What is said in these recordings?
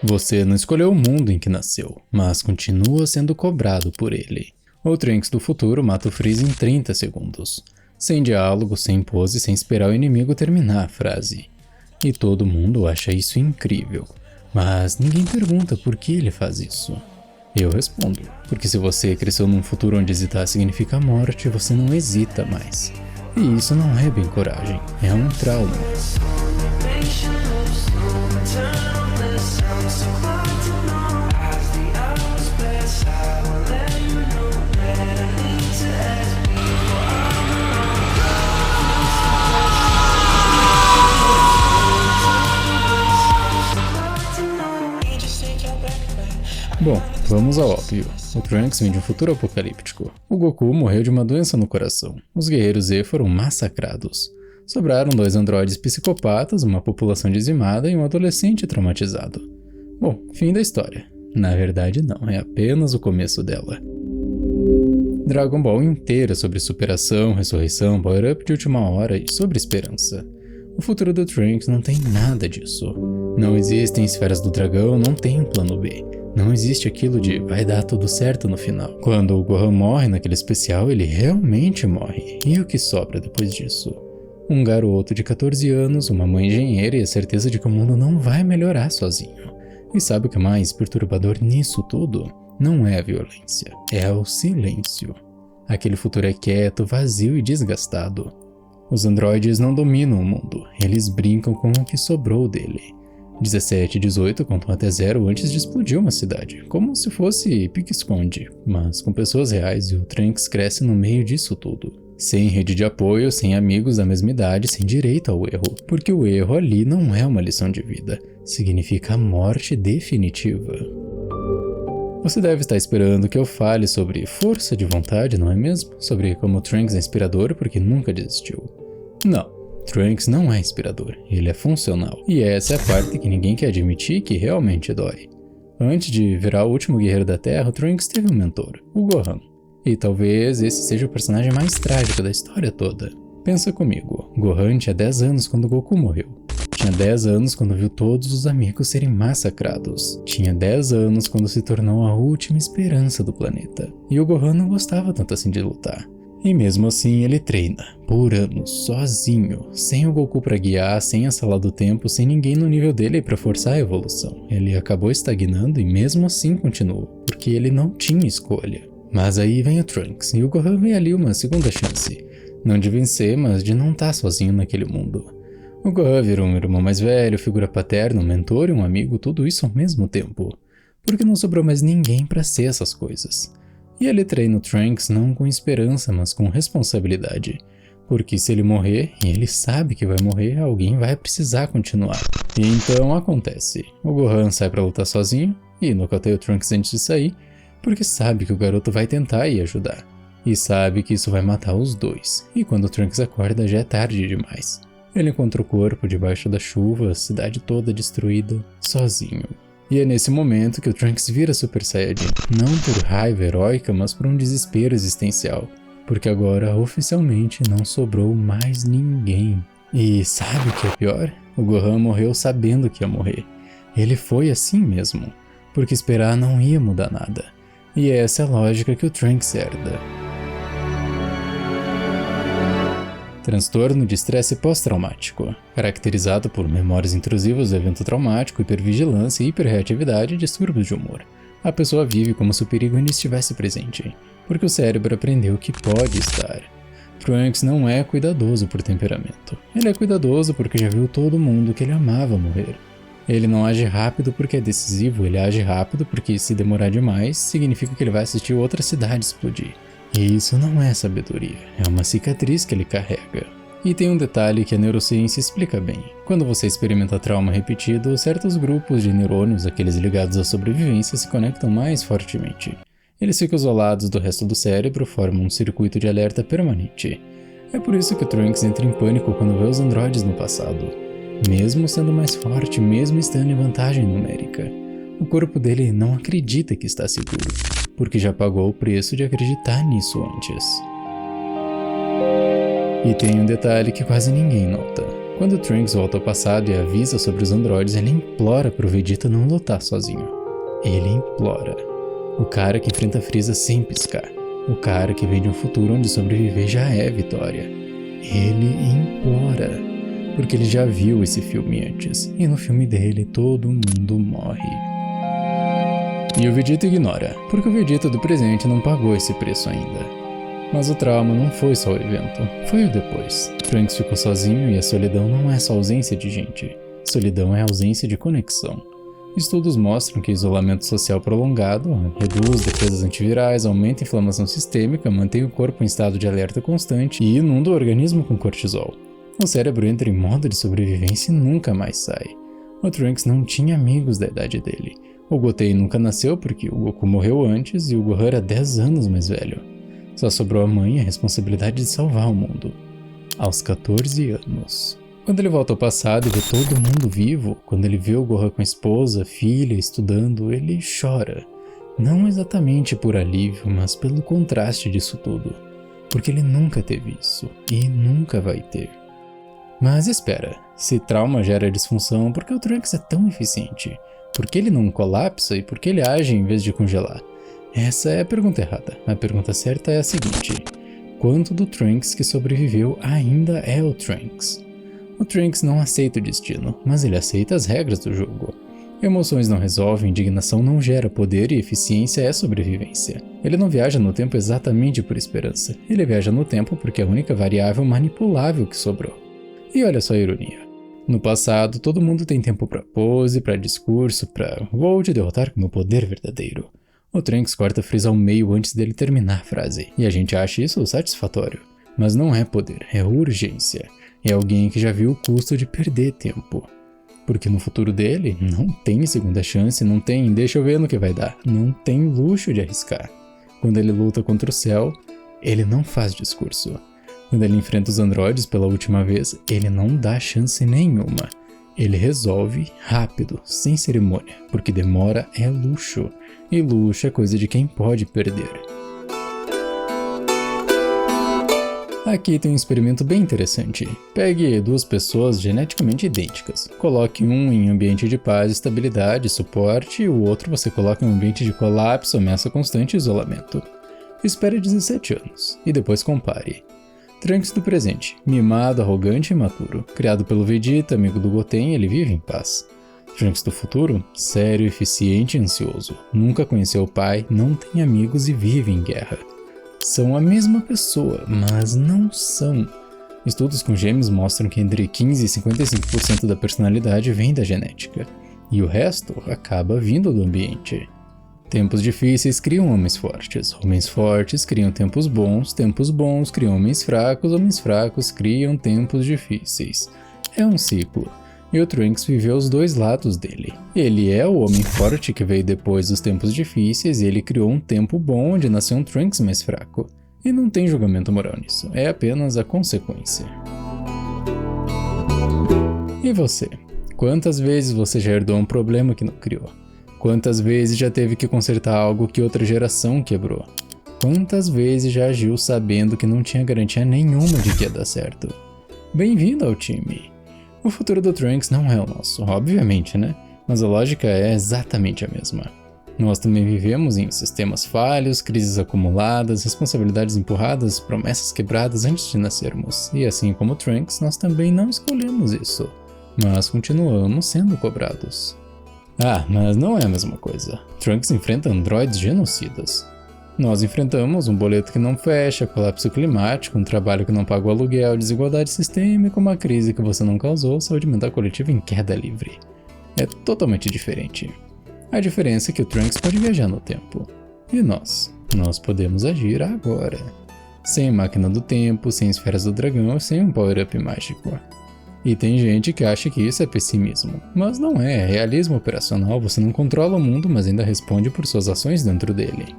Você não escolheu o mundo em que nasceu, mas continua sendo cobrado por ele. O Trunks do futuro mata o Freeza em 30 segundos. Sem diálogo, sem pose, sem esperar o inimigo terminar a frase. E todo mundo acha isso incrível. Mas ninguém pergunta por que ele faz isso. Eu respondo, porque se você cresceu num futuro onde hesitar significa morte, você não hesita mais. E isso não é bem coragem, é um trauma. Bom, vamos ao óbvio. O Trunks vem de um futuro apocalíptico. O Goku morreu de uma doença no coração. Os guerreiros Z foram massacrados. Sobraram 2 androides psicopatas, uma população dizimada e um adolescente traumatizado. Bom, fim da história. Na verdade não, é apenas o começo dela. Dragon Ball inteiro é sobre superação, ressurreição, power-up de última hora e sobre esperança. O futuro do Trunks não tem nada disso. Não existem esferas do dragão, não tem um plano B. Não existe aquilo de vai dar tudo certo no final. Quando o Gohan morre naquele especial, ele realmente morre. E o que sobra depois disso? Um garoto de 14 anos, uma mãe engenheira e a certeza de que o mundo não vai melhorar sozinho. E sabe o que é mais perturbador nisso tudo? Não é a violência, é o silêncio. Aquele futuro é quieto, vazio e desgastado. Os androides não dominam o mundo, eles brincam com o que sobrou dele. 17 e 18 contam até 0 antes de explodir uma cidade, como se fosse pique-esconde, mas com pessoas reais e o Trunks cresce no meio disso tudo. Sem rede de apoio, sem amigos da mesma idade, sem direito ao erro, porque o erro ali não é uma lição de vida, significa a morte definitiva. Você deve estar esperando que eu fale sobre força de vontade, não é mesmo? Sobre como o Trunks é inspirador porque nunca desistiu. Não. Trunks não é inspirador, ele é funcional. E essa é a parte que ninguém quer admitir que realmente dói. Antes de virar o último guerreiro da Terra, o Trunks teve um mentor, o Gohan. E talvez esse seja o personagem mais trágico da história toda. Pensa comigo, Gohan tinha 10 anos quando Goku morreu. Tinha 10 anos quando viu todos os amigos serem massacrados. Tinha 10 anos quando se tornou a última esperança do planeta. E o Gohan não gostava tanto assim de lutar. E mesmo assim ele treina, por anos, sozinho, sem o Goku pra guiar, sem a sala do tempo, sem ninguém no nível dele pra forçar a evolução. Ele acabou estagnando e mesmo assim continuou, porque ele não tinha escolha. Mas aí vem o Trunks, e o Gohan vê ali uma segunda chance. Não de vencer, mas de não estar sozinho naquele mundo. O Gohan virou um irmão mais velho, figura paterna, um mentor e um amigo, tudo isso ao mesmo tempo. Porque não sobrou mais ninguém pra ser essas coisas. E ele treina o Trunks não com esperança, mas com responsabilidade. Porque se ele morrer, e ele sabe que vai morrer, alguém vai precisar continuar. E então acontece. O Gohan sai pra lutar sozinho, e nocauteia o Trunks antes de sair, porque sabe que o garoto vai tentar ir ajudar. E sabe que isso vai matar os dois. E quando o Trunks acorda, já é tarde demais. Ele encontra o corpo debaixo da chuva, a cidade toda destruída, sozinho. E é nesse momento que o Trunks vira Super Saiyajin, não por raiva heróica, mas por um desespero existencial, porque agora oficialmente não sobrou mais ninguém. E sabe o que é pior? O Gohan morreu sabendo que ia morrer. Ele foi assim mesmo, porque esperar não ia mudar nada. E essa é a lógica que o Trunks herda. Transtorno de estresse pós-traumático, caracterizado por memórias intrusivas do evento traumático, hipervigilância, hiperreatividade e distúrbios de humor. A pessoa vive como se o perigo ainda estivesse presente, porque o cérebro aprendeu que pode estar. Trunks não é cuidadoso por temperamento. Ele é cuidadoso porque já viu todo mundo que ele amava morrer. Ele não age rápido porque é decisivo, ele age rápido porque se demorar demais, significa que ele vai assistir outra cidade explodir. E isso não é sabedoria, é uma cicatriz que ele carrega. E tem um detalhe que a neurociência explica bem. Quando você experimenta trauma repetido, certos grupos de neurônios, aqueles ligados à sobrevivência, se conectam mais fortemente. Eles ficam isolados do resto do cérebro, formam um circuito de alerta permanente. É por isso que o Trunks entra em pânico quando vê os androides no passado. Mesmo sendo mais forte, mesmo estando em vantagem numérica. O corpo dele não acredita que está seguro, porque já pagou o preço de acreditar nisso antes. E tem um detalhe que quase ninguém nota. Quando Trunks volta ao passado e avisa sobre os androides, ele implora pro Vegeta não lutar sozinho. Ele implora. O cara que enfrenta Freeza sem piscar. O cara que vem de um futuro onde sobreviver já é vitória. Ele implora. Porque ele já viu esse filme antes. E no filme dele todo mundo morre. E o Vegeta ignora, porque o Vegeta do presente não pagou esse preço ainda. Mas o trauma não foi só o evento, foi o depois. Trunks ficou sozinho e a solidão não é só ausência de gente. Solidão é ausência de conexão. Estudos mostram que isolamento social prolongado reduz defesas antivirais, aumenta a inflamação sistêmica, mantém o corpo em estado de alerta constante e inunda o organismo com cortisol. O cérebro entra em modo de sobrevivência e nunca mais sai. O Trunks não tinha amigos da idade dele. O Gotei nunca nasceu porque o Goku morreu antes e o Gohan era 10 anos mais velho. Só sobrou a mãe e a responsabilidade de salvar o mundo. Aos 14 anos. Quando ele volta ao passado e vê todo mundo vivo, quando ele vê o Gohan com a esposa, filha, estudando, ele chora. Não exatamente por alívio, mas pelo contraste disso tudo. Porque ele nunca teve isso, e nunca vai ter. Mas espera, se trauma gera disfunção, por que o Trunks é tão eficiente? Por que ele não colapsa e por que ele age em vez de congelar? Essa é a pergunta errada. A pergunta certa é a seguinte: quanto do Trunks que sobreviveu ainda é o Trunks? O Trunks não aceita o destino, mas ele aceita as regras do jogo. Emoções não resolvem, indignação não gera poder e eficiência é sobrevivência. Ele não viaja no tempo exatamente por esperança. Ele viaja no tempo porque é a única variável manipulável que sobrou. E olha só a ironia. No passado, todo mundo tem tempo para pose, para discurso, para vou te derrotar com meu poder verdadeiro. O Trunks corta Freeza ao meio antes dele terminar a frase, e a gente acha isso satisfatório. Mas não é poder, é urgência. É alguém que já viu o custo de perder tempo. Porque no futuro dele, não tem segunda chance, não tem deixa eu ver no que vai dar, não tem luxo de arriscar. Quando ele luta contra o céu, ele não faz discurso. Quando ele enfrenta os androides pela última vez, ele não dá chance nenhuma. Ele resolve rápido, sem cerimônia, porque demora é luxo, e luxo é coisa de quem pode perder. Aqui tem um experimento bem interessante. Pegue duas pessoas geneticamente idênticas, coloque um em ambiente de paz, estabilidade, suporte, e o outro você coloca em um ambiente de colapso, ameaça constante e isolamento. Espere 17 anos, e depois compare. Trunks do presente, mimado, arrogante e imaturo. Criado pelo Vegeta, amigo do Goten, ele vive em paz. Trunks do futuro, sério, eficiente e ansioso. Nunca conheceu o pai, não tem amigos e vive em guerra. São a mesma pessoa, mas não são. Estudos com gêmeos mostram que entre 15% e 55% da personalidade vem da genética. E o resto acaba vindo do ambiente. Tempos difíceis criam homens fortes criam tempos bons criam homens fracos criam tempos difíceis. É um ciclo, e o Trunks viveu os dois lados dele. Ele é o homem forte que veio depois dos tempos difíceis e ele criou um tempo bom onde nasceu um Trunks mais fraco. E não tem julgamento moral nisso, é apenas a consequência. E você? Quantas vezes você já herdou um problema que não criou? Quantas vezes já teve que consertar algo que outra geração quebrou? Quantas vezes já agiu sabendo que não tinha garantia nenhuma de que ia dar certo? Bem-vindo ao time! O futuro do Trunks não é o nosso, obviamente, né? Mas a lógica é exatamente a mesma. Nós também vivemos em sistemas falhos, crises acumuladas, responsabilidades empurradas, promessas quebradas antes de nascermos. E assim como o Trunks, nós também não escolhemos isso. Mas continuamos sendo cobrados. Ah, mas não é a mesma coisa. Trunks enfrenta androides genocidas. Nós enfrentamos um boleto que não fecha, colapso climático, um trabalho que não paga o aluguel, desigualdade sistêmica, uma crise que você não causou, saúde mental coletiva em queda livre. É totalmente diferente. A diferença é que o Trunks pode viajar no tempo. E nós podemos agir agora. Sem máquina do tempo, sem esferas do dragão, sem um power-up mágico. E tem gente que acha que isso é pessimismo, mas não é realismo operacional, você não controla o mundo, mas ainda responde por suas ações dentro dele.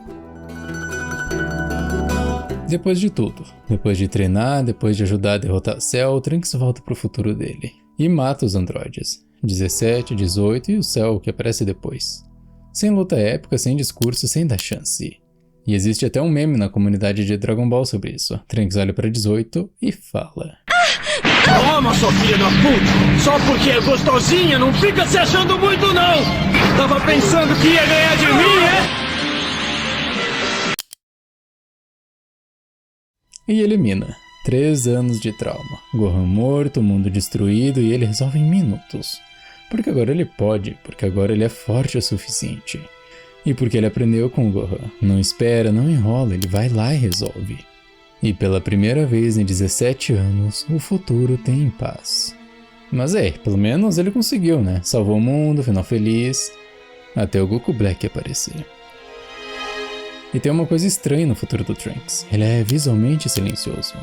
Depois de tudo, depois de treinar, depois de ajudar a derrotar Cell, o Trunks volta pro futuro dele e mata os androides, 17, 18 e o Cell que aparece depois. Sem luta épica, sem discurso, sem dar chance. E existe até um meme na comunidade de Dragon Ball sobre isso. Trunks olha pra 18 e fala: Toma, sua filha da puta! Só porque é gostosinha, não fica se achando muito, não! Tava pensando que ia ganhar de mim, é? E elimina. 3 anos de trauma. Gohan morto, mundo destruído e ele resolve em minutos. Porque agora ele pode, porque agora ele é forte o suficiente. E porque ele aprendeu com o Gohan. Não espera, não enrola, ele vai lá e resolve. E pela primeira vez em 17 anos, o futuro tem paz. Mas pelo menos ele conseguiu, né? Salvou o mundo, final feliz, até o Goku Black aparecer. E tem uma coisa estranha no futuro do Trunks. Ele é visualmente silencioso.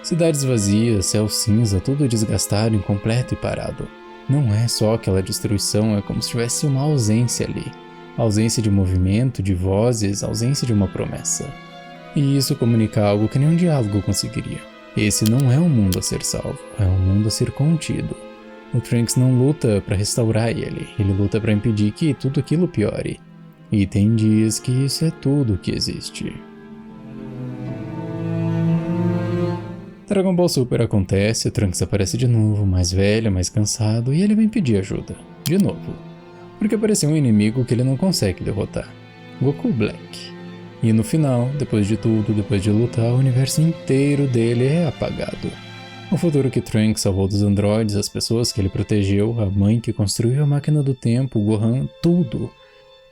Cidades vazias, céu cinza, tudo desgastado, incompleto e parado. Não é só aquela destruição, é como se tivesse uma ausência ali. Ausência de movimento, de vozes, ausência de uma promessa. E isso comunica algo que nenhum diálogo conseguiria. Esse não é um mundo a ser salvo, é um mundo a ser contido. O Trunks não luta para restaurar ele luta para impedir que tudo aquilo piore. E tem dias que isso é tudo que existe. Dragon Ball Super acontece, o Trunks aparece de novo, mais velho, mais cansado, e ele vem pedir ajuda. De novo. Porque apareceu um inimigo que ele não consegue derrotar. Goku Black. E no final, depois de tudo, depois de lutar, o universo inteiro dele é apagado. O futuro que Trunks salvou dos androides, as pessoas que ele protegeu, a mãe que construiu a máquina do tempo, o Gohan, tudo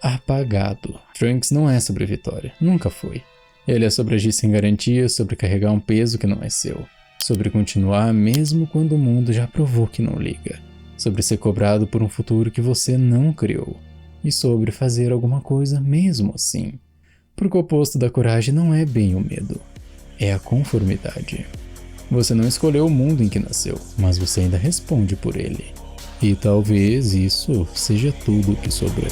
apagado. Trunks não é sobre vitória, nunca foi. Ele é sobre agir sem garantia, sobre carregar um peso que não é seu. Sobre continuar mesmo quando o mundo já provou que não liga. Sobre ser cobrado por um futuro que você não criou. E sobre fazer alguma coisa mesmo assim. Porque o oposto da coragem não é bem o medo, é a conformidade. Você não escolheu o mundo em que nasceu, mas você ainda responde por ele. E talvez isso seja tudo o que sobrou.